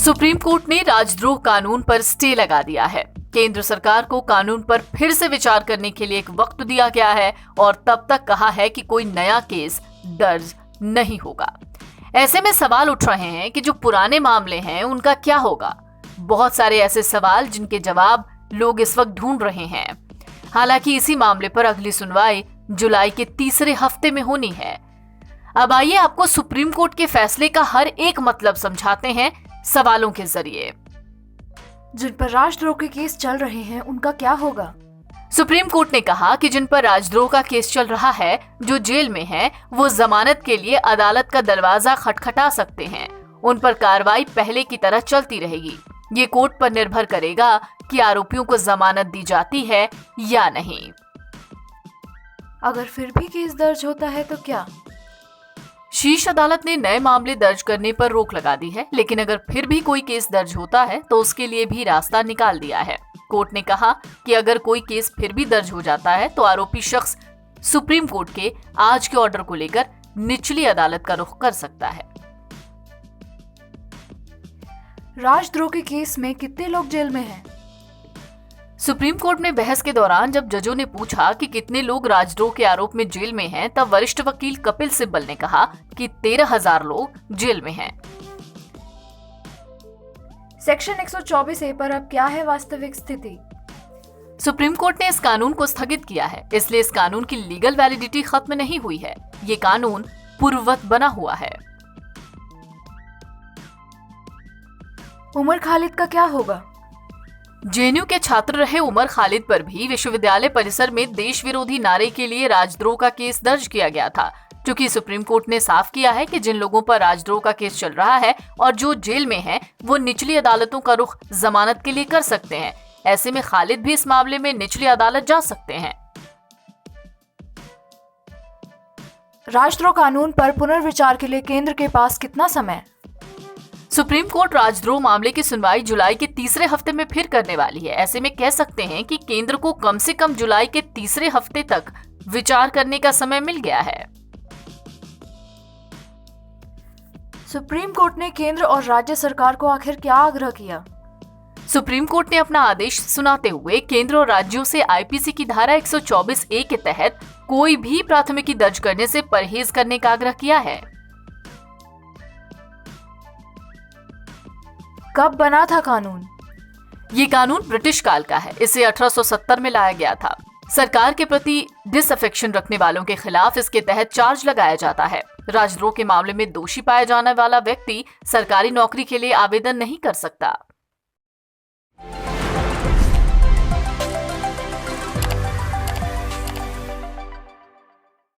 Supreme court ने राजद्रोह कानून पर स्टे लगा दिया है। केंद्र सरकार को कानून पर फिर से विचार करने के लिए एक वक्त दिया गया है और तब तक कहा है कि कोई नया केस दर्ज नहीं होगा। ऐसे में सवाल उठ रहे हैं कि जो पुराने मामले हैं उनका क्या होगा। बहुत सारे ऐसे सवाल जिनके जवाब लोग इस वक्त ढूंढ रहे हैं। हालांकि इसी मामले पर अगली सुनवाई जुलाई के तीसरे हफ्ते में होनी है। अब आइए आपको सुप्रीम कोर्ट के फैसले का हर एक मतलब समझाते हैं सवालों के जरिए। जिन पर राजद्रोह के केस चल रहे हैं उनका क्या होगा? सुप्रीम कोर्ट ने कहा कि जिन पर राजद्रोह का केस चल रहा है, जो जेल में हैं, वो जमानत के लिए अदालत का दरवाजा खटखटा सकते हैं। उन पर कार्रवाई पहले की तरह चलती रहेगी। ये कोर्ट पर निर्भर करेगा कि आरोपियों को जमानत दी जाती है या नहीं। अगर फिर भी केस दर्ज होता है तो क्या? शीर्ष अदालत ने नए मामले दर्ज करने पर रोक लगा दी है, लेकिन अगर फिर भी कोई केस दर्ज होता है तो उसके लिए भी रास्ता निकाल दिया है। कोर्ट ने कहा कि अगर कोई केस फिर भी दर्ज हो जाता है तो आरोपी शख्स सुप्रीम कोर्ट के आज के ऑर्डर को लेकर निचली अदालत का रुख कर सकता है। राजद्रोह के केस में कितने लोग जेल में हैं? सुप्रीम कोर्ट में बहस के दौरान जब जजों ने पूछा कि कितने लोग राजद्रोह के आरोप में जेल में हैं, तब वरिष्ठ वकील कपिल सिब्बल ने कहा कि 13,000 लोग जेल में हैं। सेक्शन 124A पर अब क्या है वास्तविक स्थिति? सुप्रीम कोर्ट ने इस कानून को स्थगित किया है, इसलिए इस कानून की लीगल वैलिडिटी खत्म नहीं हुई है। ये कानून पूर्ववत बना हुआ है। उमर खालिद का क्या होगा? जेएनयू के छात्र रहे उमर खालिद पर भी विश्वविद्यालय परिसर में देश विरोधी नारे के लिए राजद्रोह का केस दर्ज किया गया था। चूंकि सुप्रीम कोर्ट ने साफ किया है कि जिन लोगों पर राजद्रोह का केस चल रहा है और जो जेल में हैं, वो निचली अदालतों का रुख जमानत के लिए कर सकते हैं। ऐसे में खालिद भी इस मामले में निचली अदालत जा सकते हैं। राजद्रोह कानून पर पुनर्विचार के लिए केंद्र के पास कितना समय? सुप्रीम कोर्ट राजद्रोह मामले की सुनवाई जुलाई के तीसरे हफ्ते में फिर करने वाली है। ऐसे में कह सकते हैं कि केंद्र को कम से कम जुलाई के तीसरे हफ्ते तक विचार करने का समय मिल गया है। सुप्रीम कोर्ट ने केंद्र और राज्य सरकार को आखिर क्या आग्रह किया? सुप्रीम कोर्ट ने अपना आदेश सुनाते हुए केंद्र और राज्यों से आईपीसी की धारा 124A के तहत कोई भी प्राथमिकी दर्ज करने से परहेज करने का आग्रह किया है। कब बना था कानून? ये कानून ब्रिटिश काल का है। इसे 1870 में लाया गया था। सरकार के प्रति डिसअफेक्शन रखने वालों के खिलाफ इसके तहत चार्ज लगाया जाता है। राजद्रोह के मामले में दोषी पाया जाने वाला व्यक्ति सरकारी नौकरी के लिए आवेदन नहीं कर सकता।